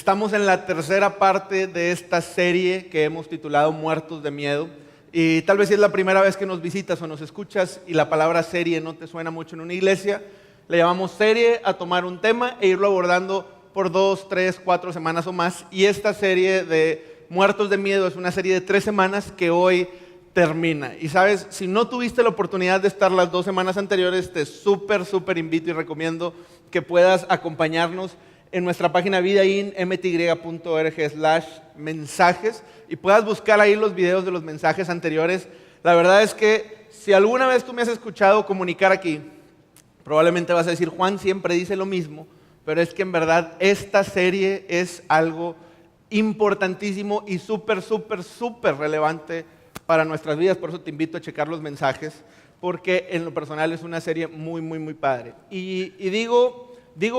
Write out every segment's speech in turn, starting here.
Estamos en la tercera parte de esta serie que hemos titulado Muertos de Miedo. Y tal vez si es la primera vez que nos visitas o nos escuchas y la palabra serie no te suena mucho en una iglesia, le llamamos serie a tomar un tema e irlo abordando por 2, 3, 4 semanas o más. Y esta serie de Muertos de Miedo es una serie de 3 semanas que hoy termina. Y sabes, si no tuviste la oportunidad de estar las 2 semanas anteriores, te súper invito y recomiendo que puedas acompañarnos en nuestra página vidain.mty.org/mensajes y puedas buscar ahí los videos de los mensajes anteriores. La verdad es que si alguna vez tú me has escuchado comunicar aquí, probablemente vas a decir, Juan siempre dice lo mismo, pero es que en verdad esta serie es algo importantísimo y súper relevante para nuestras vidas. Por eso te invito a checar los mensajes, porque en lo personal es una serie muy padre. Y digo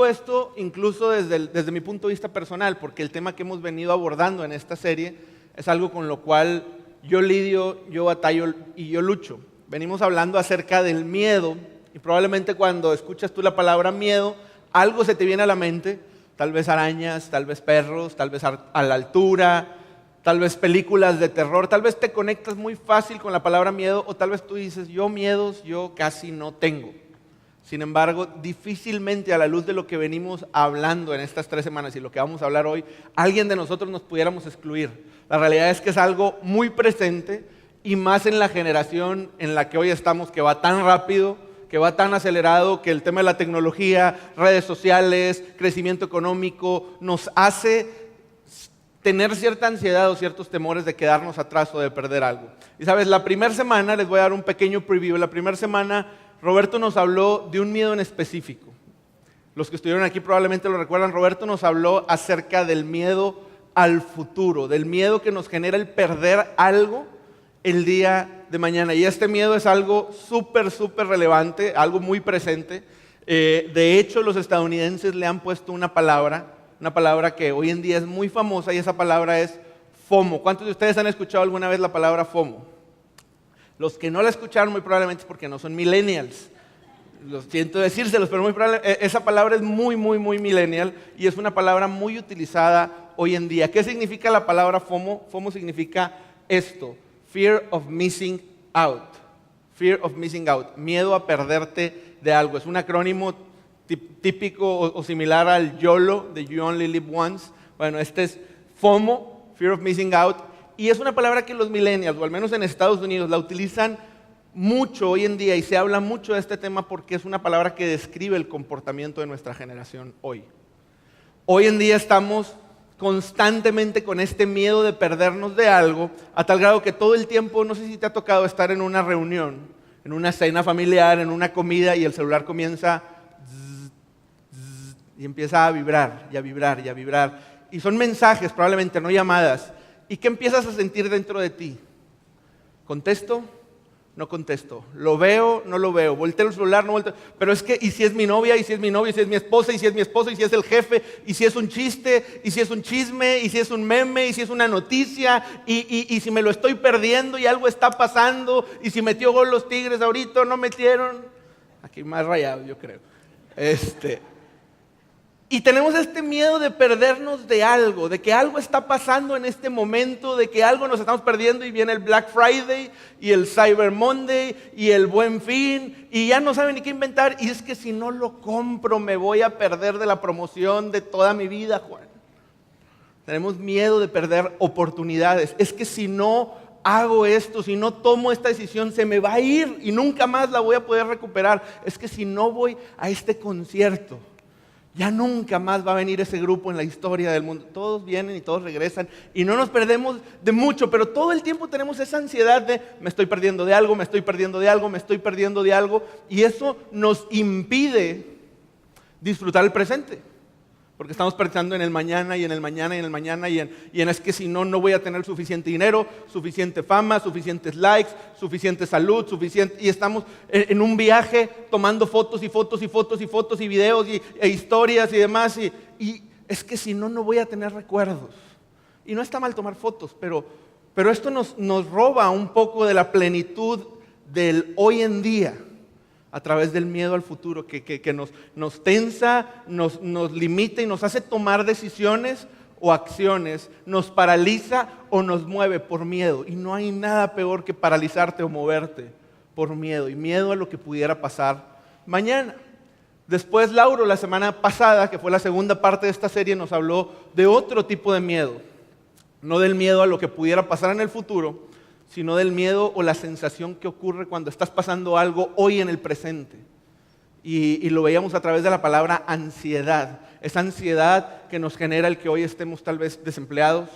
esto incluso desde mi punto de vista personal, porque el tema que hemos venido abordando en esta serie es algo con lo cual yo lidio, yo batallo y yo lucho. Venimos hablando acerca del miedo y probablemente cuando escuchas tú la palabra miedo, algo se te viene a la mente, tal vez arañas, tal vez perros, tal vez a la altura, tal vez películas de terror, tal vez te conectas muy fácil con la palabra miedo o tal vez tú dices, yo miedos yo casi no tengo. Sin embargo, difícilmente a la luz de lo que venimos hablando en estas 3 semanas y lo que vamos a hablar hoy, alguien de nosotros nos pudiéramos excluir. La realidad es que es algo muy presente y más en la generación en la que hoy estamos, que va tan rápido, que va tan acelerado, que el tema de la tecnología, redes sociales, crecimiento económico, nos hace tener cierta ansiedad o ciertos temores de quedarnos atrás o de perder algo. Y sabes, la primera semana, les voy a dar un pequeño preview, la primera semana Roberto nos habló de un miedo en específico. Los que estuvieron aquí probablemente lo recuerdan. Roberto nos habló acerca del miedo al futuro, del miedo que nos genera el perder algo el día de mañana. Y este miedo es algo súper relevante, algo muy presente. De hecho, los estadounidenses le han puesto una palabra que hoy en día es muy famosa y esa palabra es FOMO. ¿Cuántos de ustedes han escuchado alguna vez la palabra FOMO? Los que no la escucharon muy probablemente es porque no son millennials. Lo siento decírselos, pero muy probablemente esa palabra es muy millennial y es una palabra muy utilizada hoy en día. ¿Qué significa la palabra FOMO? FOMO significa esto, Fear of Missing Out. Fear of Missing Out, miedo a perderte de algo. Es un acrónimo típico o similar al YOLO, de You Only Live Once. Bueno, este es FOMO, Fear of Missing Out. Y es una palabra que los millennials, o al menos en Estados Unidos, la utilizan mucho hoy en día y se habla mucho de este tema porque es una palabra que describe el comportamiento de nuestra generación hoy. Hoy en día estamos constantemente con este miedo de perdernos de algo, a tal grado que todo el tiempo, no sé si te ha tocado estar en una reunión, en una cena familiar, en una comida y el celular comienza y empieza a vibrar y a vibrar y a vibrar. Y son mensajes, probablemente no llamadas. ¿Y qué empiezas a sentir dentro de ti? ¿Contesto? No contesto. ¿Lo veo? No lo veo. ¿Volteo el celular? No volteo. Pero es que, ¿y si es mi novia? ¿Y si es mi novio? ¿Y si es mi esposa? ¿Y si es mi esposo? ¿Y si es el jefe? ¿Y si es un chiste? ¿Y si es un chisme? ¿Y si es un meme? ¿Y si es una noticia? ¿Y si me lo estoy perdiendo y algo está pasando? ¿Y si metió gol los Tigres ahorita o no metieron? Aquí más rayado, yo creo. Y tenemos este miedo de perdernos de algo, de que algo está pasando en este momento, de que algo nos estamos perdiendo y viene el Black Friday y el Cyber Monday y el Buen Fin y ya no saben ni qué inventar. Y es que si no lo compro me voy a perder de la promoción de toda mi vida, Juan. Tenemos miedo de perder oportunidades. Es que si no hago esto, si no tomo esta decisión se me va a ir y nunca más la voy a poder recuperar. Es que si no voy a este concierto, ya nunca más va a venir ese grupo en la historia del mundo. Todos vienen y todos regresan y no nos perdemos de mucho, pero todo el tiempo tenemos esa ansiedad de me estoy perdiendo de algo, me estoy perdiendo de algo, me estoy perdiendo de algo y eso nos impide disfrutar el presente. Porque estamos pensando en el mañana y en el mañana y en el mañana y en es que si no, no voy a tener suficiente dinero, suficiente fama, suficientes likes, suficiente salud, y estamos en un viaje tomando fotos y videos e historias y demás y es que si no, no voy a tener recuerdos. Y no está mal tomar fotos, pero esto nos roba un poco de la plenitud del hoy en día. A través del miedo al futuro que nos tensa, nos limita y nos hace tomar decisiones o acciones nos paraliza o nos mueve por miedo. Y no hay nada peor que paralizarte o moverte por miedo, y miedo a lo que pudiera pasar mañana. Después Lauro, la semana pasada, que fue la segunda parte de esta serie, nos habló de otro tipo de miedo. No del miedo a lo que pudiera pasar en el futuro, sino del miedo o la sensación que ocurre cuando estás pasando algo hoy en el presente. Y lo veíamos a través de la palabra ansiedad. Esa ansiedad que nos genera el que hoy estemos tal vez desempleados,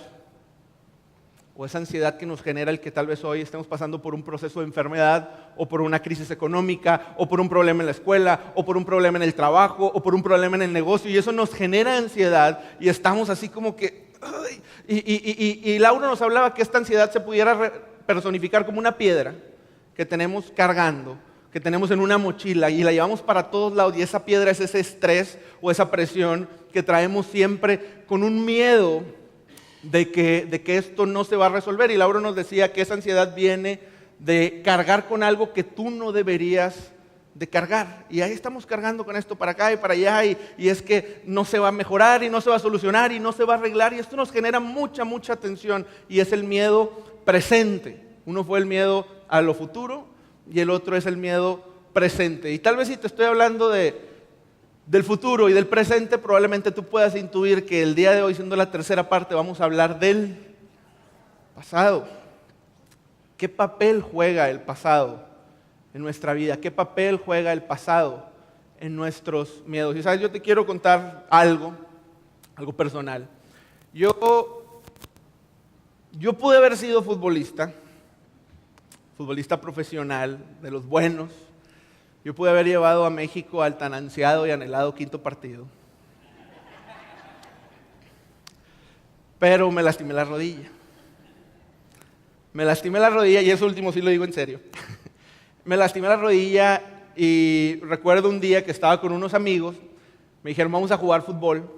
o esa ansiedad que nos genera el que tal vez hoy estemos pasando por un proceso de enfermedad, o por una crisis económica, o por un problema en la escuela, o por un problema en el trabajo, o por un problema en el negocio, y eso nos genera ansiedad, y estamos así como que... ¡ay! Y Laura nos hablaba que esta ansiedad se pudiera personificar como una piedra que tenemos cargando, que tenemos en una mochila y la llevamos para todos lados, y esa piedra es ese estrés o esa presión que traemos siempre con un miedo de que esto no se va a resolver. Y Laura nos decía que esa ansiedad viene de cargar con algo que tú no deberías de cargar, y ahí estamos cargando con esto para acá y para allá, y es que no se va a mejorar y no se va a solucionar y no se va a arreglar, y esto nos genera mucha tensión, y es el miedo presente. Uno fue el miedo a lo futuro y el otro es el miedo presente. Y tal vez si te estoy hablando del futuro y del presente, probablemente tú puedas intuir que el día de hoy, siendo la tercera parte, vamos a hablar del pasado. ¿Qué papel juega el pasado en nuestra vida? ¿Qué papel juega el pasado en nuestros miedos? Y sabes, yo te quiero contar algo personal. Yo pude haber sido futbolista profesional, de los buenos. Yo pude haber llevado a México al tan ansiado y anhelado quinto partido. Pero me lastimé la rodilla. Y eso último sí lo digo en serio. Me lastimé la rodilla y recuerdo un día que estaba con unos amigos, me dijeron vamos a jugar fútbol.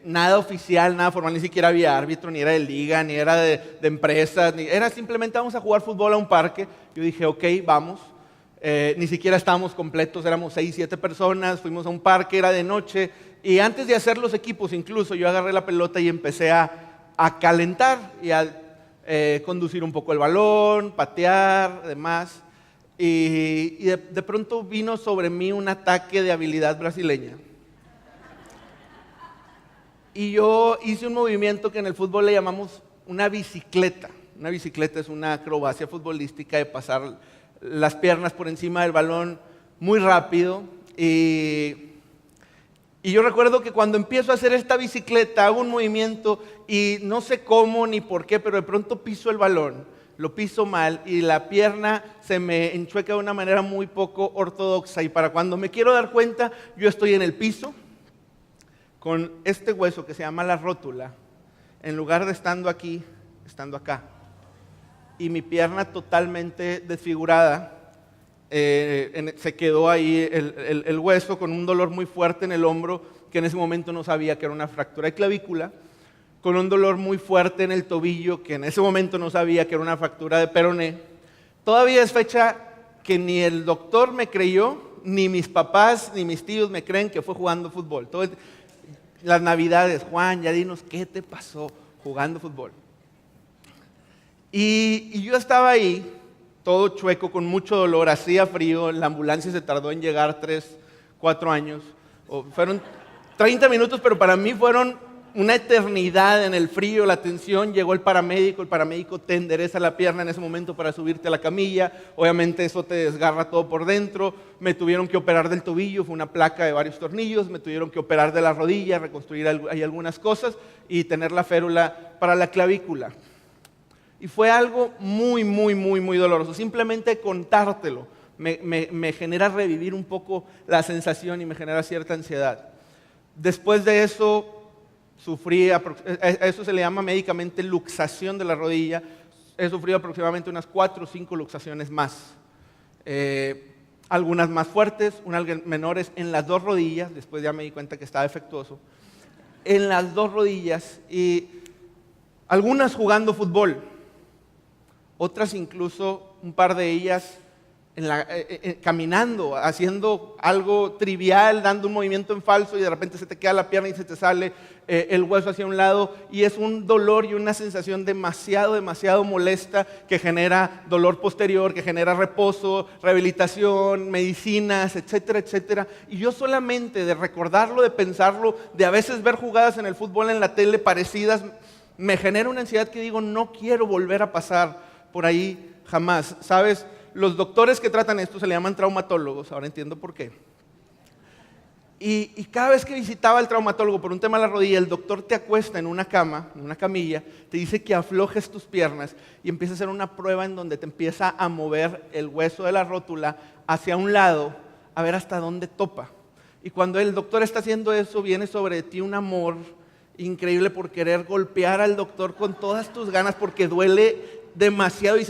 Nada oficial, nada formal, ni siquiera había árbitro, ni era de liga, ni era de empresas, era simplemente vamos a jugar fútbol a un parque. Yo dije ok, vamos. Ni siquiera estábamos completos, éramos 6, 7 personas, fuimos a un parque, era de noche, y antes de hacer los equipos incluso yo agarré la pelota y empecé a calentar y a conducir un poco el balón, patear, demás, y de pronto vino sobre mí un ataque de habilidad brasileña. Y yo hice un movimiento que en el fútbol le llamamos una bicicleta. Una bicicleta es una acrobacia futbolística de pasar las piernas por encima del balón muy rápido. Y yo recuerdo que cuando empiezo a hacer esta bicicleta, hago un movimiento y no sé cómo ni por qué, pero de pronto piso el balón, lo piso mal y la pierna se me enchueca de una manera muy poco ortodoxa. Y para cuando me quiero dar cuenta, yo estoy en el piso con este hueso que se llama la rótula, en lugar de estando aquí, estando acá. Y mi pierna totalmente desfigurada. Se quedó ahí el hueso con un dolor muy fuerte en el hombro, que en ese momento no sabía que era una fractura de clavícula, con un dolor muy fuerte en el tobillo, que en ese momento no sabía que era una fractura de peroné. Todavía es fecha que ni el doctor me creyó, ni mis papás, ni mis tíos me creen que fue jugando fútbol. Las navidades, Juan, ya dinos, ¿qué te pasó jugando fútbol? Y yo estaba ahí, todo chueco, con mucho dolor, hacía frío, la ambulancia se tardó en llegar 3, 4 años, fueron 30 minutos, pero para mí fueron una eternidad en el frío, la tensión. Llegó el paramédico te endereza la pierna en ese momento para subirte a la camilla, obviamente eso te desgarra todo por dentro. Me tuvieron que operar del tobillo, fue una placa de varios tornillos, me tuvieron que operar de la rodilla, reconstruir ahí algunas cosas y tener la férula para la clavícula. Y fue algo muy doloroso. Simplemente contártelo me genera revivir un poco la sensación y me genera cierta ansiedad. Después de eso, sufrí, a eso se le llama médicamente luxación de la rodilla. He sufrido aproximadamente unas 4 o 5 luxaciones más. Algunas más fuertes, unas menores en las 2 rodillas. Después ya me di cuenta que estaba defectuoso. En las 2 rodillas y algunas jugando fútbol. Otras incluso, un par de ellas caminando, haciendo algo trivial, dando un movimiento en falso y de repente se te queda la pierna y se te sale el hueso hacia un lado y es un dolor y una sensación demasiado molesta que genera dolor posterior, que genera reposo, rehabilitación, medicinas, etcétera, etcétera. Y yo solamente de recordarlo, de pensarlo, de a veces ver jugadas en el fútbol en la tele parecidas, me genera una ansiedad que digo, no quiero volver a pasar por ahí jamás. ¿Sabes? Los doctores que tratan esto se le llaman traumatólogos, ahora entiendo por qué. Y cada vez que visitaba al traumatólogo por un tema de la rodilla, el doctor te acuesta en una cama, en una camilla, te dice que aflojes tus piernas y empieza a hacer una prueba en donde te empieza a mover el hueso de la rótula hacia un lado, a ver hasta dónde topa. Y cuando el doctor está haciendo eso, viene sobre ti un amor increíble por querer golpear al doctor con todas tus ganas porque duele demasiado y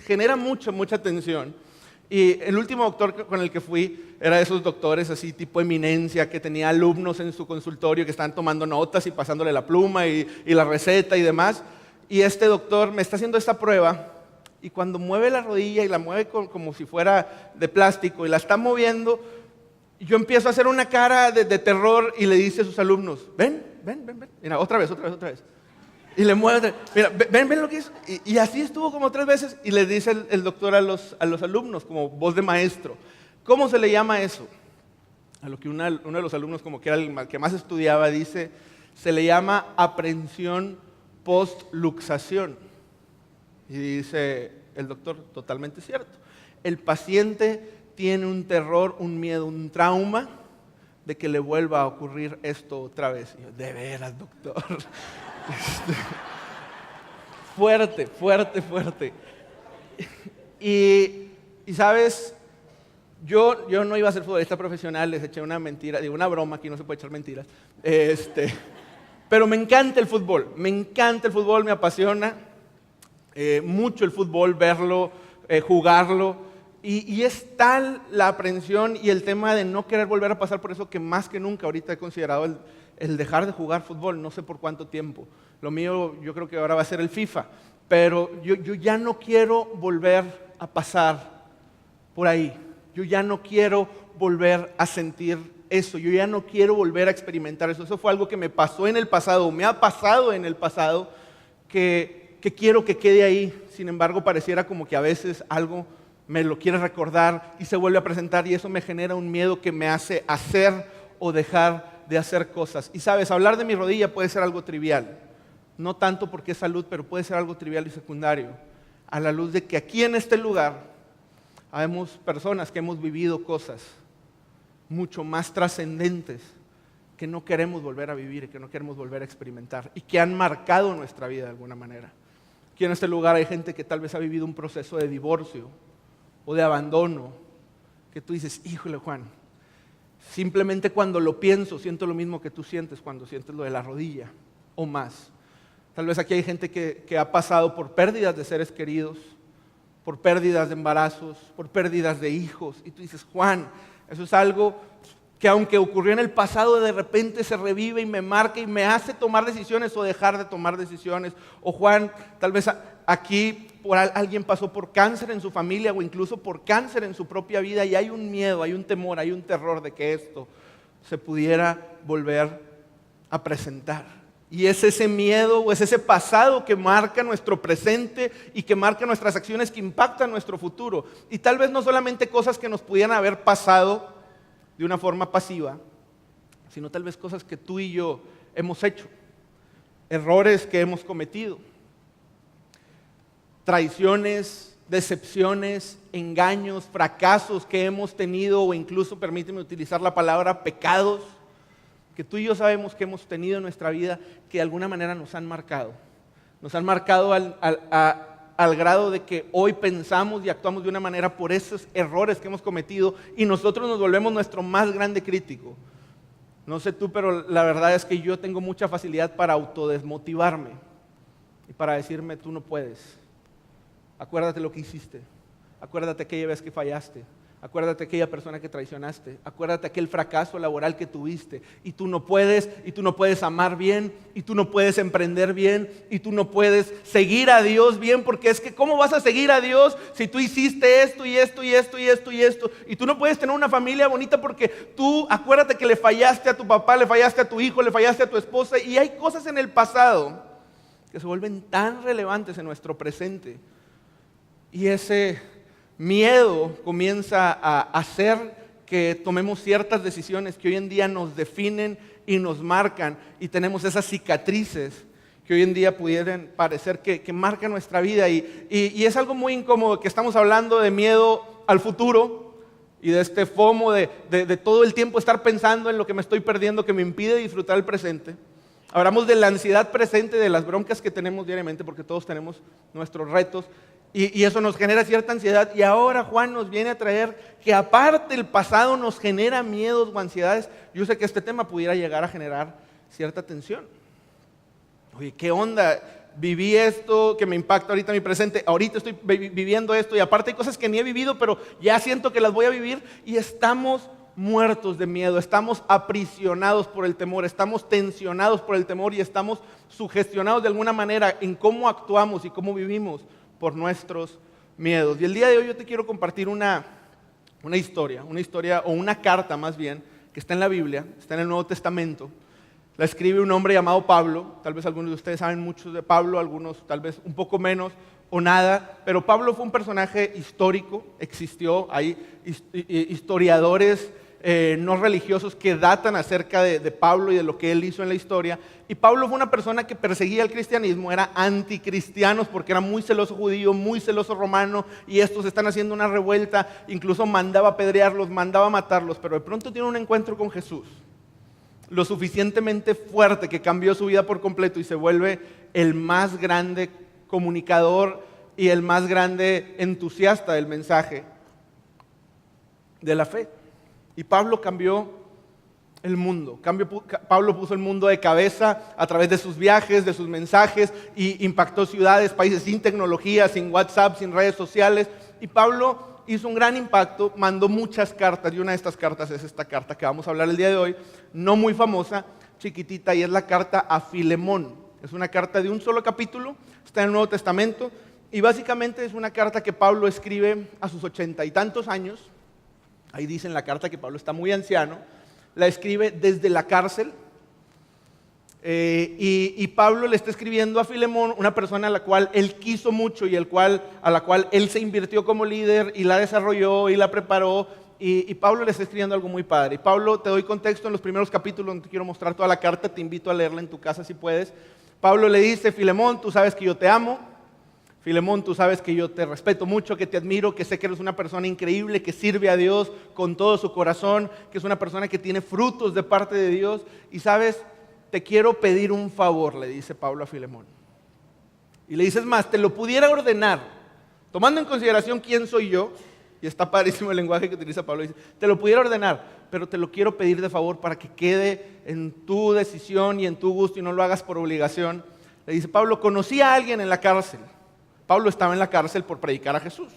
genera mucha tensión. Y el último doctor con el que fui era de esos doctores así tipo eminencia que tenía alumnos en su consultorio que estaban tomando notas y pasándole la pluma y la receta y demás. Y este doctor me está haciendo esta prueba y cuando mueve la rodilla y la mueve como si fuera de plástico y la está moviendo, yo empiezo a hacer una cara de terror y le dice a sus alumnos, ven, mira, otra vez. Y le mueve, mira, ven lo que hizo. Y así estuvo como 3 veces. Y le dice el doctor a los alumnos, como voz de maestro. ¿Cómo se le llama eso? A lo que uno de los alumnos, como que era el que más estudiaba, dice, se le llama aprensión post-luxación. Y dice el doctor, totalmente cierto. El paciente tiene un terror, un miedo, un trauma de que le vuelva a ocurrir esto otra vez. Y yo, de veras, doctor. Fuerte. Y sabes, yo no iba a ser futbolista profesional, les eché una mentira, digo una broma, aquí no se puede echar mentiras. Pero me encanta el fútbol, me apasiona mucho el fútbol, verlo, jugarlo. Y es tal la aprensión y el tema de no querer volver a pasar por eso que más que nunca ahorita he considerado el dejar de jugar fútbol, no sé por cuánto tiempo. Lo mío yo creo que ahora va a ser el FIFA, pero yo ya no quiero volver a pasar por ahí. Yo ya no quiero volver a sentir eso, yo ya no quiero volver a experimentar eso. Eso fue algo que me pasó en el pasado, me ha pasado en el pasado, que quiero que quede ahí. Sin embargo, pareciera como que a veces algo me lo quiere recordar y se vuelve a presentar y eso me genera un miedo que me hace hacer o dejar de hacer cosas. Y sabes, hablar de mi rodilla puede ser algo trivial, no tanto porque es salud, pero puede ser algo trivial y secundario, a la luz de que aquí en este lugar habemos personas que hemos vivido cosas mucho más trascendentes que no queremos volver a vivir y que no queremos volver a experimentar y que han marcado nuestra vida de alguna manera. Aquí en este lugar hay gente que tal vez ha vivido un proceso de divorcio o de abandono, que tú dices, híjole Juan, simplemente cuando lo pienso siento lo mismo que tú sientes cuando sientes lo de la rodilla o más. Tal vez aquí hay gente que ha pasado por pérdidas de seres queridos, por pérdidas de embarazos, por pérdidas de hijos. Y tú dices, Juan, eso es algo que aunque ocurrió en el pasado, de repente se revive y me marca y me hace tomar decisiones o dejar de tomar decisiones. O Juan, tal vez aquí alguien pasó por cáncer en su familia o incluso por cáncer en su propia vida y hay un miedo, hay un temor, hay un terror de que esto se pudiera volver a presentar. Y es ese miedo o es ese pasado que marca nuestro presente y que marca nuestras acciones que impactan nuestro futuro. Y tal vez no solamente cosas que nos pudieran haber pasado de una forma pasiva, sino tal vez cosas que tú y yo hemos hecho, errores que hemos cometido, traiciones, decepciones, engaños, fracasos que hemos tenido o incluso, permíteme utilizar la palabra, pecados, que tú y yo sabemos que hemos tenido en nuestra vida que de alguna manera nos han marcado. Nos han marcado al grado de que hoy pensamos y actuamos de una manera por esos errores que hemos cometido y nosotros nos volvemos nuestro más grande crítico. No sé tú, pero la verdad es que yo tengo mucha facilidad para autodesmotivarme y para decirme, tú no puedes. Acuérdate lo que hiciste. Acuérdate aquella vez que fallaste. Acuérdate de aquella persona que traicionaste. Acuérdate de aquel fracaso laboral que tuviste. Y tú no puedes amar bien, y tú no puedes emprender bien, y tú no puedes seguir a Dios bien, porque es que ¿cómo vas a seguir a Dios si tú hiciste esto y esto y esto y esto y esto? Y tú no puedes tener una familia bonita porque tú, acuérdate que le fallaste a tu papá, le fallaste a tu hijo, le fallaste a tu esposa, y hay cosas en el pasado que se vuelven tan relevantes en nuestro presente. Y ese miedo comienza a hacer que tomemos ciertas decisiones que hoy en día nos definen y nos marcan, y tenemos esas cicatrices que hoy en día pudieran parecer que marcan nuestra vida, y es algo muy incómodo que estamos hablando de miedo al futuro y de este FOMO de todo el tiempo estar pensando en lo que me estoy perdiendo, que me impide disfrutar el presente. Hablamos de la ansiedad presente, de las broncas que tenemos diariamente, porque todos tenemos nuestros retos, y eso nos genera cierta ansiedad. Y ahora Juan nos viene a traer que aparte el pasado nos genera miedos o ansiedades. Yo sé que este tema pudiera llegar a generar cierta tensión. Oye, ¿qué onda? Viví esto que me impacta ahorita en mi presente, ahorita estoy viviendo esto, y aparte hay cosas que ni he vivido, pero ya siento que las voy a vivir, y estamos muertos de miedo, estamos aprisionados por el temor, estamos tensionados por el temor, y estamos sugestionados de alguna manera en cómo actuamos y cómo vivimos por nuestros miedos. Y el día de hoy yo te quiero compartir una historia o una carta más bien, que está en la Biblia, está en el Nuevo Testamento. La escribe un hombre llamado Pablo. Tal vez algunos de ustedes saben mucho de Pablo, algunos tal vez un poco menos o nada, pero Pablo fue un personaje histórico, existió, hay historiadores no religiosos que datan acerca de Pablo y de lo que él hizo en la historia. Y Pablo fue una persona que perseguía el cristianismo, era anticristianos porque era muy celoso judío, muy celoso romano, y estos están haciendo una revuelta, incluso mandaba apedrearlos, mandaba matarlos, pero de pronto tiene un encuentro con Jesús, lo suficientemente fuerte que cambió su vida por completo y se vuelve el más grande comunicador y el más grande entusiasta del mensaje de la fe. Y Pablo cambió el mundo. Pablo puso el mundo de cabeza a través de sus viajes, de sus mensajes, y impactó ciudades, países sin tecnología, sin WhatsApp, sin redes sociales. Y Pablo hizo un gran impacto, mandó muchas cartas, y una de estas cartas es esta carta que vamos a hablar el día de hoy, no muy famosa, chiquitita, y es la carta a Filemón. Es una carta de un solo capítulo, está en el Nuevo Testamento, y básicamente es una carta que Pablo escribe a sus 80 y tantos años. Ahí dice en la carta que Pablo está muy anciano, la escribe desde la cárcel, y Pablo le está escribiendo a Filemón, una persona a la cual él quiso mucho y a la cual él se invirtió como líder y la desarrolló y la preparó, y Pablo le está escribiendo algo muy padre. Y Pablo, te doy contexto en los primeros capítulos, donde te quiero mostrar toda la carta, te invito a leerla en tu casa si puedes. Pablo le dice: Filemón, tú sabes que yo te amo. Filemón, tú sabes que yo te respeto mucho, que te admiro, que sé que eres una persona increíble, que sirve a Dios con todo su corazón, que es una persona que tiene frutos de parte de Dios. Y sabes, te quiero pedir un favor, le dice Pablo a Filemón. Y le dices más, te lo pudiera ordenar, tomando en consideración quién soy yo, y está padrísimo el lenguaje que utiliza Pablo, dice, te lo pudiera ordenar, pero te lo quiero pedir de favor para que quede en tu decisión y en tu gusto y no lo hagas por obligación. Le dice Pablo, conocí a alguien en la cárcel. Pablo estaba en la cárcel por predicar a Jesús,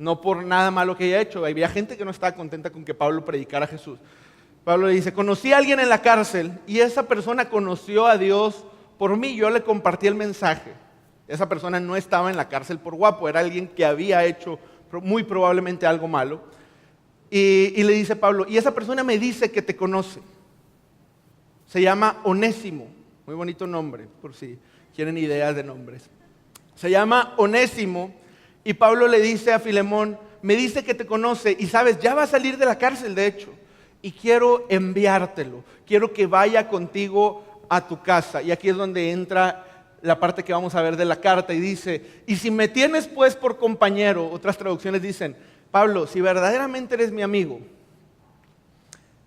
no por nada malo que haya hecho. Había gente que no estaba contenta con que Pablo predicara a Jesús. Pablo le dice, conocí a alguien en la cárcel y esa persona conoció a Dios por mí. Yo le compartí el mensaje. Esa persona no estaba en la cárcel por guapo, era alguien que había hecho muy probablemente algo malo. Y le dice Pablo, y esa persona me dice que te conoce. Se llama Onésimo, muy bonito nombre, por si quieren ideas de nombres. Se llama Onésimo, y Pablo le dice a Filemón, me dice que te conoce, y sabes, ya va a salir de la cárcel de hecho, y quiero enviártelo, quiero que vaya contigo a tu casa. Y aquí es donde entra la parte que vamos a ver de la carta, y dice, y si me tienes pues por compañero, otras traducciones dicen, Pablo, si verdaderamente eres mi amigo,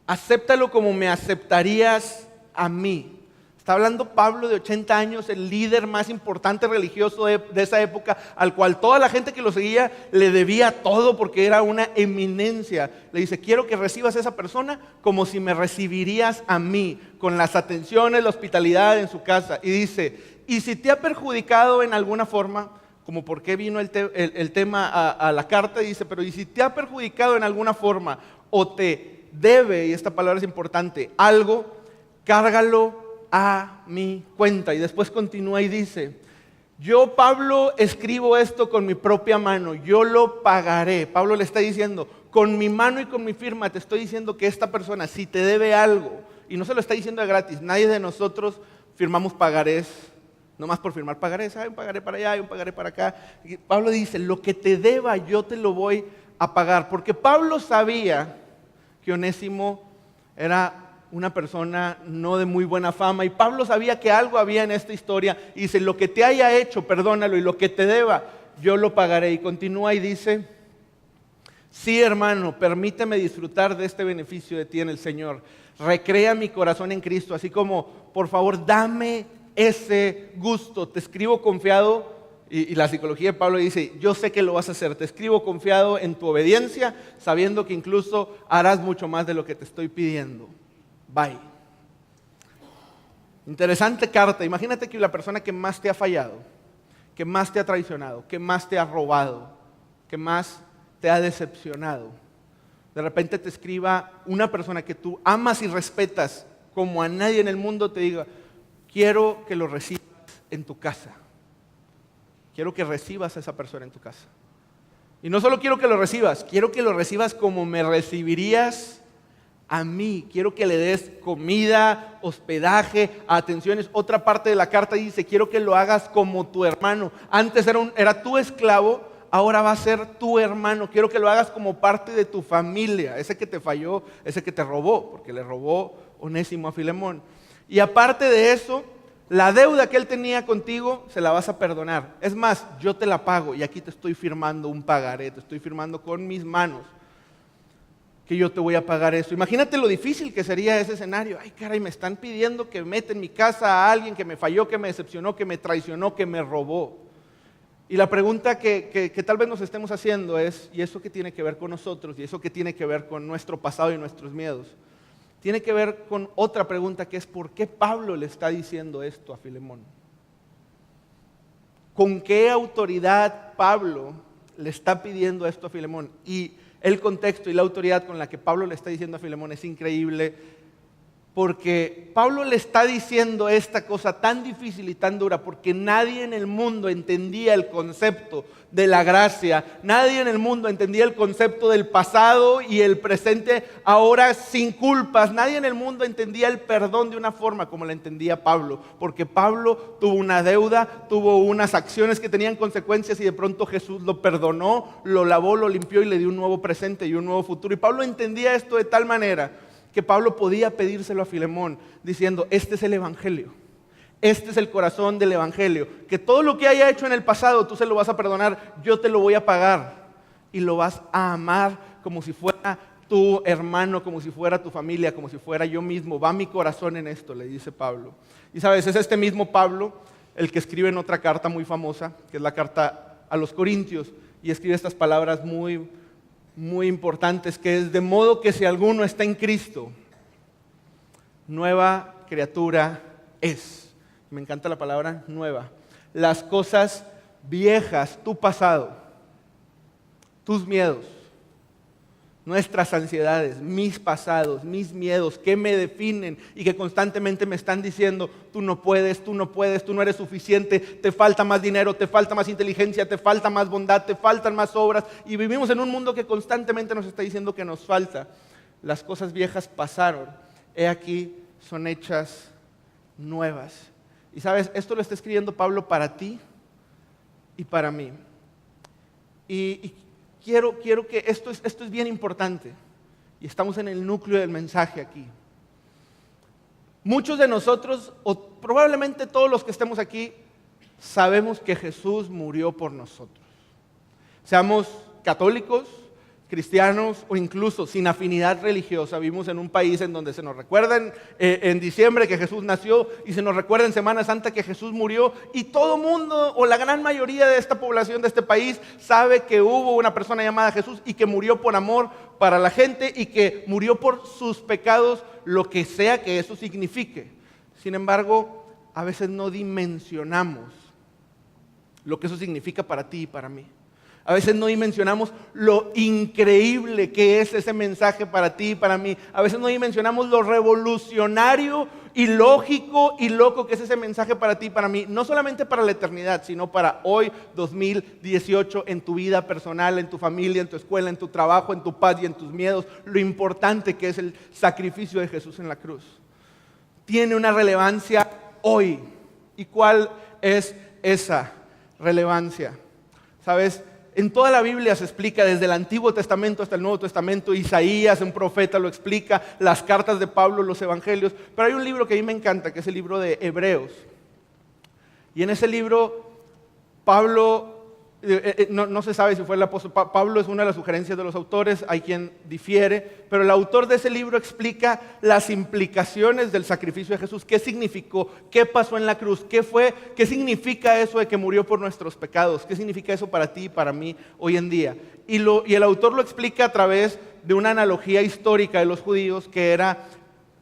acéptalo como me aceptarías a mí. Está hablando Pablo de 80 años, el líder más importante religioso de esa época, al cual toda la gente que lo seguía le debía todo porque era una eminencia. Le dice, quiero que recibas a esa persona como si me recibirías a mí, con las atenciones, la hospitalidad en su casa. Y dice, y si te ha perjudicado en alguna forma, como por qué vino el tema a la carta, dice, pero y si te ha perjudicado en alguna forma o te debe, y esta palabra es importante, algo, cárgalo a mi cuenta. Y después continúa y dice, yo, Pablo, escribo esto con mi propia mano, yo lo pagaré. Pablo le está diciendo, con mi mano y con mi firma te estoy diciendo que esta persona, si te debe algo, y no se lo está diciendo de gratis, nadie de nosotros firmamos pagarés, nomás por firmar pagarés, hay un pagaré para allá, hay un pagaré para acá. Y Pablo dice, lo que te deba yo te lo voy a pagar, porque Pablo sabía que Onésimo era una persona no de muy buena fama, y Pablo sabía que algo había en esta historia, y dice, lo que te haya hecho, perdónalo, y lo que te deba, yo lo pagaré. Y continúa y dice, sí, hermano, permíteme disfrutar de este beneficio de ti en el Señor, recrea mi corazón en Cristo, así como, por favor, dame ese gusto, te escribo confiado. Y la psicología de Pablo dice, yo sé que lo vas a hacer, te escribo confiado en tu obediencia, sabiendo que incluso harás mucho más de lo que te estoy pidiendo. Bye. Interesante carta. Imagínate que la persona que más te ha fallado, que más te ha traicionado, que más te ha robado, que más te ha decepcionado, de repente te escriba una persona que tú amas y respetas como a nadie en el mundo, te diga, quiero que lo recibas en tu casa. Quiero que recibas a esa persona en tu casa. Y no solo quiero que lo recibas, quiero que lo recibas como me recibirías a mí. Quiero que le des comida, hospedaje, atenciones. Otra parte de la carta dice, quiero que lo hagas como tu hermano. Antes era tu esclavo, ahora va a ser tu hermano. Quiero que lo hagas como parte de tu familia. Ese que te falló, ese que te robó, porque le robó Onésimo a Filemón. Y aparte de eso, la deuda que él tenía contigo, se la vas a perdonar. Es más, yo te la pago y aquí te estoy firmando un pagaré, te estoy firmando con mis manos que yo te voy a pagar eso. Imagínate lo difícil que sería ese escenario. Ay, caray, me están pidiendo que meta en mi casa a alguien que me falló, que me decepcionó, que me traicionó, que me robó. Y la pregunta que tal vez nos estemos haciendo es, ¿y eso qué tiene que ver con nosotros? ¿Y eso qué tiene que ver con nuestro pasado y nuestros miedos? Tiene que ver con otra pregunta que es, ¿por qué Pablo le está diciendo esto a Filemón? ¿Con qué autoridad Pablo le está pidiendo esto a Filemón? Y el contexto y la autoridad con la que Pablo le está diciendo a Filemón es increíble, porque Pablo le está diciendo esta cosa tan difícil y tan dura, porque nadie en el mundo entendía el concepto de la gracia, nadie en el mundo entendía el concepto del pasado y el presente ahora sin culpas, nadie en el mundo entendía el perdón de una forma como la entendía Pablo, porque Pablo tuvo una deuda, tuvo unas acciones que tenían consecuencias y de pronto Jesús lo perdonó, lo lavó, lo limpió y le dio un nuevo presente y un nuevo futuro. Y Pablo entendía esto de tal manera que Pablo podía pedírselo a Filemón diciendo, este es el evangelio, este es el corazón del evangelio, que todo lo que haya hecho en el pasado tú se lo vas a perdonar, yo te lo voy a pagar y lo vas a amar como si fuera tu hermano, como si fuera tu familia, como si fuera yo mismo. Va mi corazón en esto, le dice Pablo. Y sabes, es este mismo Pablo el que escribe en otra carta muy famosa, que es la carta a los Corintios, y escribe estas palabras muy importantes, que es, de modo que si alguno está en Cristo, nueva criatura es. Me encanta la palabra nueva. Las cosas viejas, tu pasado, tus miedos, nuestras ansiedades, mis pasados, mis miedos que me definen y que constantemente me están diciendo, tú no puedes, tú no puedes, tú no eres suficiente, te falta más dinero, te falta más inteligencia, te falta más bondad, te faltan más obras, y vivimos en un mundo que constantemente nos está diciendo que nos falta. Las cosas viejas pasaron, he aquí son hechas nuevas. Y sabes, esto lo está escribiendo Pablo para ti y para mí. Y quiero que esto es bien importante, y estamos en el núcleo del mensaje aquí. Muchos de nosotros, o probablemente todos los que estemos aquí, sabemos que Jesús murió por nosotros. Seamos católicos, cristianos o incluso sin afinidad religiosa. Vivimos en un país en donde se nos recuerda en diciembre que Jesús nació y se nos recuerda en Semana Santa que Jesús murió, y todo mundo o la gran mayoría de esta población de este país sabe que hubo una persona llamada Jesús y que murió por amor para la gente y que murió por sus pecados, lo que sea que eso signifique. Sin embargo, a veces no dimensionamos lo que eso significa para ti y para mí. A veces no dimensionamos lo increíble que es ese mensaje para ti y para mí. A veces no dimensionamos lo revolucionario y lógico y loco que es ese mensaje para ti y para mí. No solamente para la eternidad, sino para hoy, 2018, en tu vida personal, en tu familia, en tu escuela, en tu trabajo, en tu paz y en tus miedos. Lo importante que es el sacrificio de Jesús en la cruz. Tiene una relevancia hoy. ¿Y cuál es esa relevancia? ¿Sabes? En toda la Biblia se explica, desde el Antiguo Testamento hasta el Nuevo Testamento. Isaías, un profeta, lo explica, las cartas de Pablo, los evangelios. Pero hay un libro que a mí me encanta, que es el libro de Hebreos. Y en ese libro, Pablo, no se sabe si fue el apóstol Pablo, es una de las sugerencias de los autores, hay quien difiere, pero el autor de ese libro explica las implicaciones del sacrificio de Jesús, qué significó, qué pasó en la cruz, qué significa eso de que murió por nuestros pecados, qué significa eso para ti y para mí hoy en día. Y el autor lo explica a través de una analogía histórica de los judíos, que era,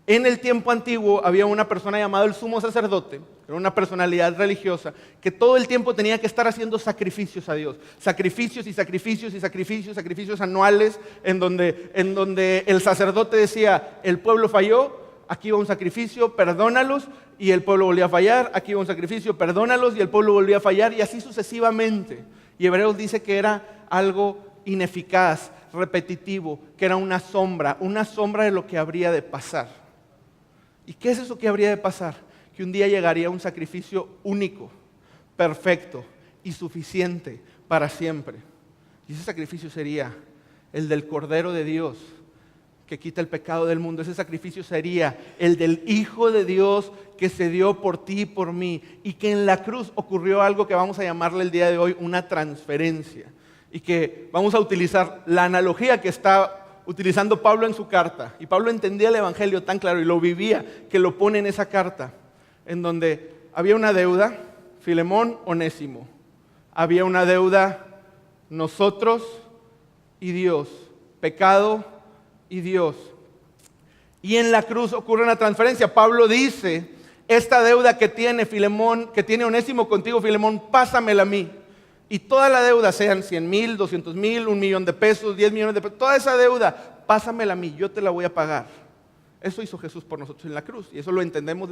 en el tiempo antiguo había una persona llamada el sumo sacerdote, era una personalidad religiosa, que todo el tiempo tenía que estar haciendo sacrificios a Dios. Sacrificios y sacrificios y sacrificios, sacrificios anuales, en donde el sacerdote decía, el pueblo falló, aquí va un sacrificio, perdónalos, y el pueblo volvía a fallar, aquí va un sacrificio, perdónalos, y el pueblo volvía a fallar, y así sucesivamente. Y Hebreos dice que era algo ineficaz, repetitivo, que era una sombra de lo que habría de pasar. ¿Y qué es eso que habría de pasar? Que un día llegaría un sacrificio único, perfecto y suficiente para siempre. Y ese sacrificio sería el del Cordero de Dios, que quita el pecado del mundo. Ese sacrificio sería el del Hijo de Dios, que se dio por ti y por mí. Y que en la cruz ocurrió algo que vamos a llamarle el día de hoy una transferencia. Y que vamos a utilizar la analogía que está utilizando Pablo en su carta. Y Pablo entendía el evangelio tan claro y lo vivía, que lo pone en esa carta, en donde había una deuda, Filemón, Onésimo. Había una deuda, nosotros y Dios, pecado y Dios. Y en la cruz ocurre una transferencia. Pablo dice, esta deuda que tiene Filemón, que tiene Onésimo contigo, Filemón, pásamela a mí. Y toda la deuda, sean 100,000, 200,000, 1,000,000 de pesos, 10 millones de pesos, toda esa deuda, pásamela a mí, yo te la voy a pagar. Eso hizo Jesús por nosotros en la cruz, y eso lo entendemos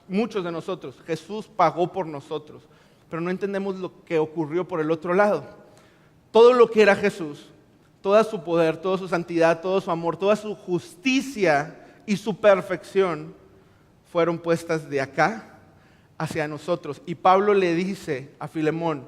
muchos de nosotros. Jesús pagó por nosotros, pero no entendemos lo que ocurrió por el otro lado. Todo lo que era Jesús, toda su poder, toda su santidad, todo su amor, toda su justicia y su perfección fueron puestas de acá hacia nosotros. Y Pablo le dice a Filemón,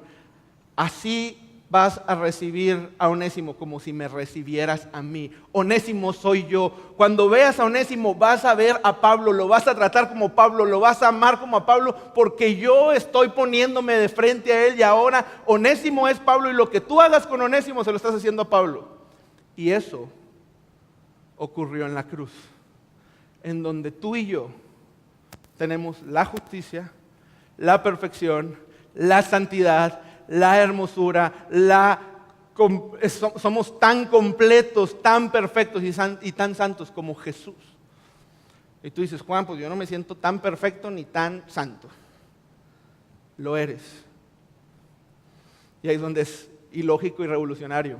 así vas a recibir a Onésimo como si me recibieras a mí. Onésimo soy yo. Cuando veas a Onésimo vas a ver a Pablo, lo vas a tratar como Pablo, lo vas a amar como a Pablo, porque yo estoy poniéndome de frente a él y ahora Onésimo es Pablo y lo que tú hagas con Onésimo se lo estás haciendo a Pablo. Y eso ocurrió en la cruz, en donde tú y yo tenemos la justicia, la perfección, la santidad, la hermosura, somos tan completos, tan perfectos y tan santos como Jesús. Y tú dices, Juan, pues yo no me siento tan perfecto ni tan santo. Lo eres. Y ahí es donde es ilógico y revolucionario.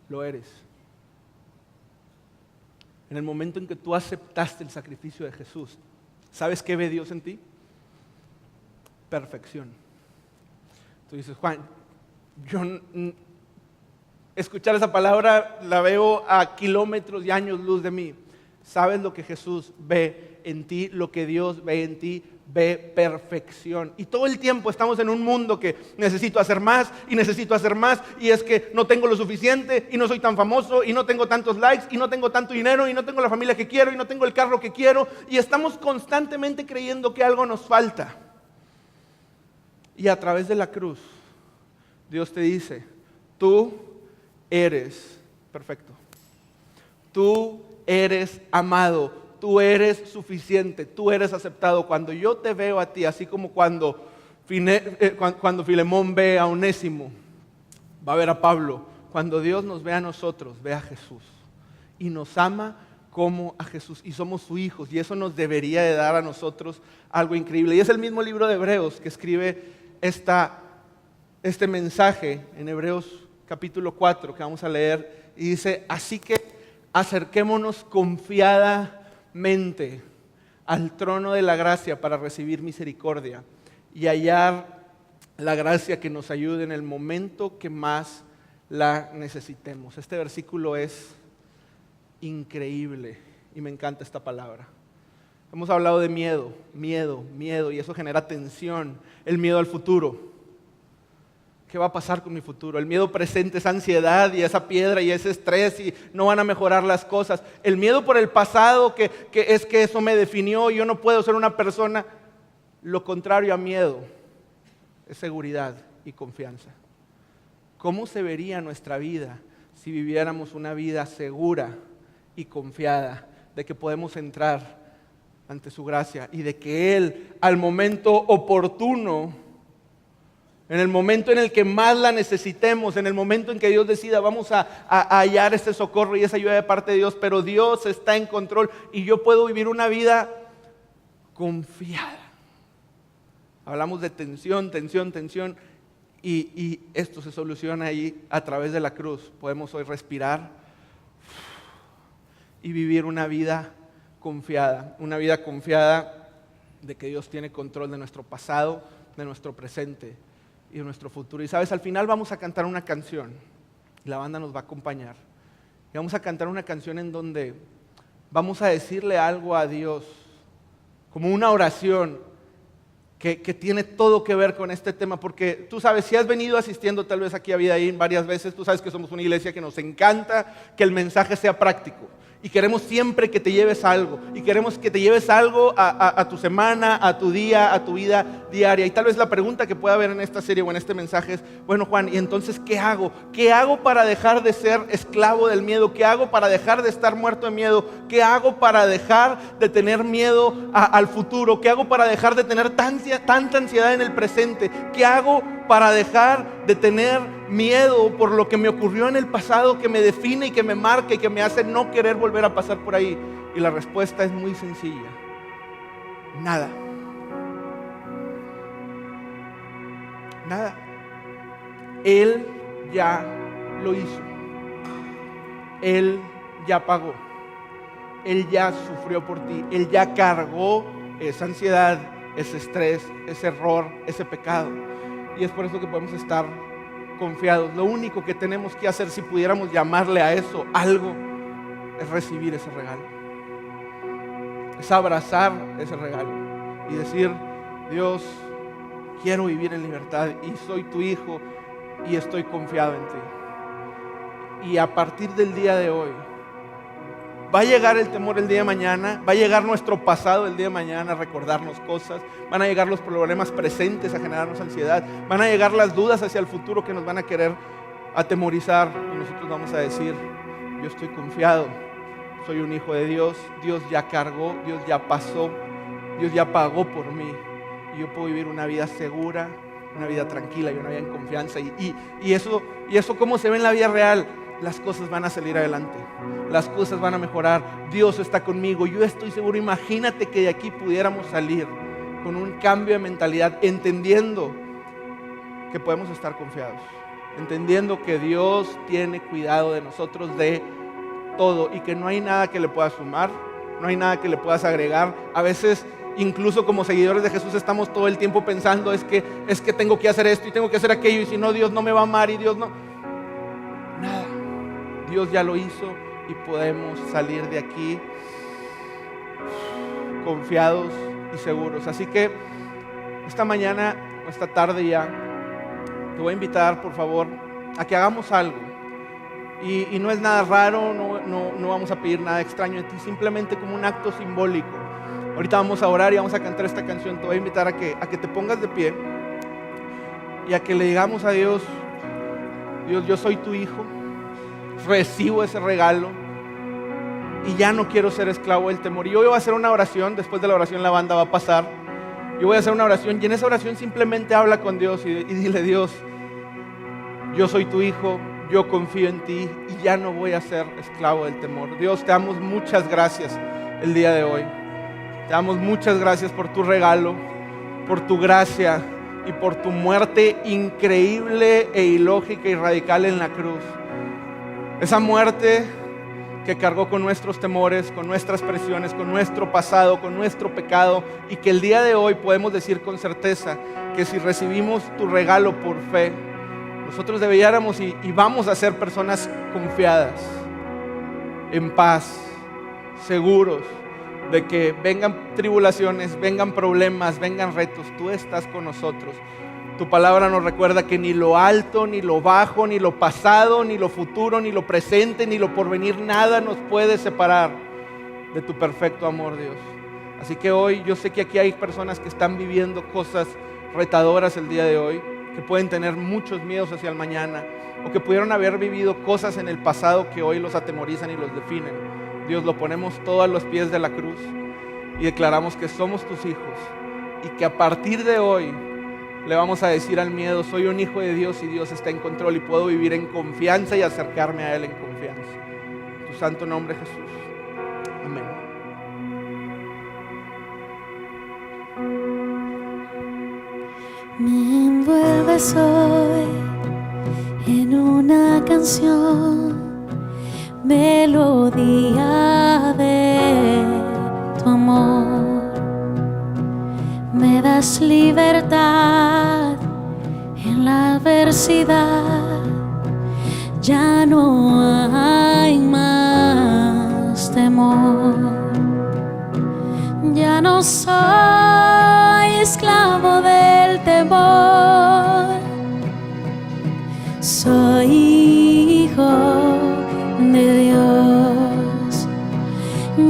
Lo eres. En el momento en que tú aceptaste el sacrificio de Jesús, ¿sabes qué ve Dios en ti? Perfección. Tú dices, Juan, yo escuchar esa palabra la veo a kilómetros y años luz de mí. ¿Sabes lo que Jesús ve en ti? Lo que Dios ve en ti, ve perfección. Y todo el tiempo estamos en un mundo que necesito hacer más y necesito hacer más, y es que no tengo lo suficiente y no soy tan famoso y no tengo tantos likes y no tengo tanto dinero y no tengo la familia que quiero y no tengo el carro que quiero, y estamos constantemente creyendo que algo nos falta. Y a través de la cruz, Dios te dice, tú eres perfecto. Tú eres amado. Tú eres suficiente. Tú eres aceptado. Cuando yo te veo a ti, así como cuando Filemón ve a Onésimo, va a ver a Pablo. Cuando Dios nos ve a nosotros, ve a Jesús. Y nos ama como a Jesús, y somos sus hijos, y eso nos debería de dar a nosotros algo increíble. Y es el mismo libro de Hebreos que escribe esta este mensaje en Hebreos capítulo 4 que vamos a leer y dice: así que acerquémonos confiadamente al trono de la gracia para recibir misericordia y hallar la gracia que nos ayude en el momento que más la necesitemos. Este versículo es increíble y me encanta esta palabra. Hemos hablado de miedo, y eso genera tensión. El miedo al futuro. ¿Qué va a pasar con mi futuro? El miedo presente es ansiedad y esa piedra y ese estrés y no van a mejorar las cosas. El miedo por el pasado, que es que eso me definió y yo no puedo ser una persona. Lo contrario a miedo es seguridad y confianza. ¿Cómo se vería nuestra vida si viviéramos una vida segura y confiada de que podemos entrar ante su gracia y de que Él, al momento oportuno, en el momento en el que más la necesitemos, en el momento en que Dios decida, vamos a hallar ese socorro y esa ayuda de parte de Dios, pero Dios está en control y yo puedo vivir una vida confiada? Hablamos de tensión, y esto se soluciona ahí a través de la cruz. Podemos hoy respirar y vivir una vida confiada de que Dios tiene control de nuestro pasado, de nuestro presente y de nuestro futuro. Y sabes, al final vamos a cantar una canción, y la banda nos va a acompañar, y vamos a cantar una canción en donde vamos a decirle algo a Dios, como una oración que tiene todo que ver con este tema, porque tú sabes, si has venido asistiendo tal vez aquí a Vidaín varias veces, tú sabes que somos una iglesia que nos encanta que el mensaje sea práctico. Y queremos siempre que te lleves algo. Y queremos que te lleves algo a tu semana, a tu día, a tu vida diaria. Y tal vez la pregunta que pueda haber en esta serie o en este mensaje es: bueno, Juan, ¿y entonces qué hago? ¿Qué hago para dejar de ser esclavo del miedo? ¿Qué hago para dejar de estar muerto de miedo? ¿Qué hago para dejar de tener miedo al futuro? ¿Qué hago para dejar de tener tanta ansiedad en el presente? ¿Qué hago para dejar de tener miedo por lo que me ocurrió en el pasado, que me define y que me marca y que me hace no querer volver a pasar por ahí? Y la respuesta es muy sencilla: nada. Nada. Él ya lo hizo. Él ya pagó. Él ya sufrió por ti. Él ya cargó esa ansiedad, ese estrés, ese error, ese pecado. Y es por eso que podemos estar confiados. Lo único que tenemos que hacer, si pudiéramos llamarle a eso algo, es recibir ese regalo. Es abrazar ese regalo y decir: Dios, quiero vivir en libertad y soy tu hijo y estoy confiado en ti. Y a partir del día de hoy, va a llegar el temor el día de mañana, va a llegar nuestro pasado el día de mañana a recordarnos cosas, van a llegar los problemas presentes a generarnos ansiedad, van a llegar las dudas hacia el futuro que nos van a querer atemorizar, y nosotros vamos a decir: yo estoy confiado, soy un hijo de Dios, Dios ya cargó, Dios ya pasó, Dios ya pagó por mí, y yo puedo vivir una vida segura, una vida tranquila y una vida en confianza. Y eso ¿cómo se ve en la vida real? Las cosas van a salir adelante, las cosas van a mejorar, Dios está conmigo, yo estoy seguro. Imagínate que de aquí pudiéramos salir con un cambio de mentalidad, entendiendo que podemos estar confiados, entendiendo que Dios tiene cuidado de nosotros, de todo, y que no hay nada que le puedas sumar, no hay nada que le puedas agregar. A veces, incluso como seguidores de Jesús, estamos todo el tiempo pensando: es que tengo que hacer esto y tengo que hacer aquello, y si no, Dios no me va a amar, y Dios no. Nada. Dios ya lo hizo y podemos salir de aquí confiados y seguros. Así que esta mañana, esta tarde ya, te voy a invitar, por favor, a que hagamos algo. Y no es nada raro, no vamos a pedir nada extraño de ti, simplemente como un acto simbólico. Ahorita vamos a orar y vamos a cantar esta canción. Te voy a invitar a que te pongas de pie y a que le digamos a Dios: Dios, yo soy tu hijo, recibo ese regalo y ya no quiero ser esclavo del temor. Y yo voy a hacer una oración. Después de la oración la banda va a pasar. Yo voy a hacer una oración, y en esa oración simplemente habla con Dios y dile: Dios, yo soy tu hijo, yo confío en ti y ya no voy a ser esclavo del temor. Dios, te damos muchas gracias el día de hoy. Te damos muchas gracias por tu regalo, por tu gracia, y por tu muerte increíble e ilógica y radical en la cruz. Esa muerte que cargó con nuestros temores, con nuestras presiones, con nuestro pasado, con nuestro pecado, y que el día de hoy podemos decir con certeza que si recibimos tu regalo por fe, nosotros deberíamos y vamos a ser personas confiadas, en paz, seguros de que vengan tribulaciones, vengan problemas, vengan retos, tú estás con nosotros. Tu palabra nos recuerda que ni lo alto, ni lo bajo, ni lo pasado, ni lo futuro, ni lo presente, ni lo porvenir, nada nos puede separar de tu perfecto amor, Dios. Así que hoy yo sé que aquí hay personas que están viviendo cosas retadoras el día de hoy, que pueden tener muchos miedos hacia el mañana, o que pudieron haber vivido cosas en el pasado que hoy los atemorizan y los definen. Dios, lo ponemos todo a los pies de la cruz y declaramos que somos tus hijos y que a partir de hoy le vamos a decir al miedo: soy un hijo de Dios y Dios está en control y puedo vivir en confianza y acercarme a Él en confianza. En tu santo nombre, Jesús. Amén. Me envuelves hoy en una canción, melodía de tu amor. Me das libertad en la adversidad, ya no hay más temor. Ya no soy esclavo del temor, soy hijo de Dios.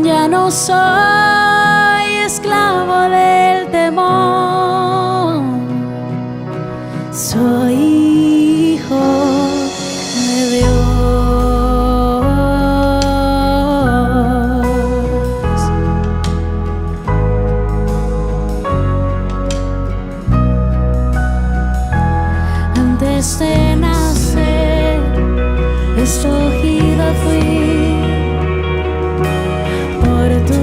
Ya no soy esclavo del temor, soy hijo de Dios. Antes de nacer, escogida fui por tu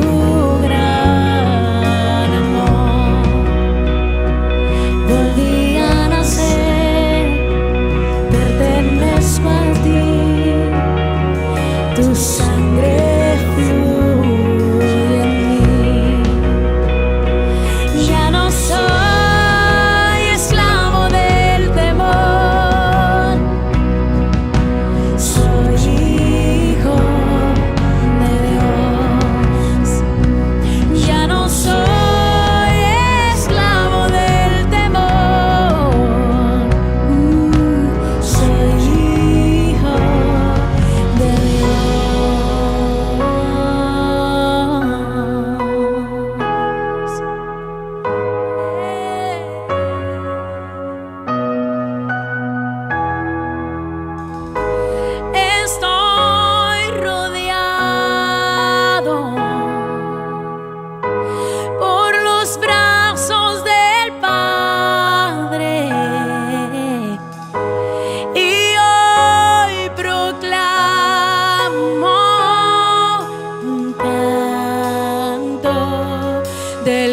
gran amor. Volví a nacer, pertenezco a ti, tu sangre fluye en mí. Ya no soy esclavo del temor, soy hijo de Dios. Ya no soy esclavo del temor, soy hijo de Dios. Estoy rodeado por los brazos del Padre, y hoy proclamo un canto de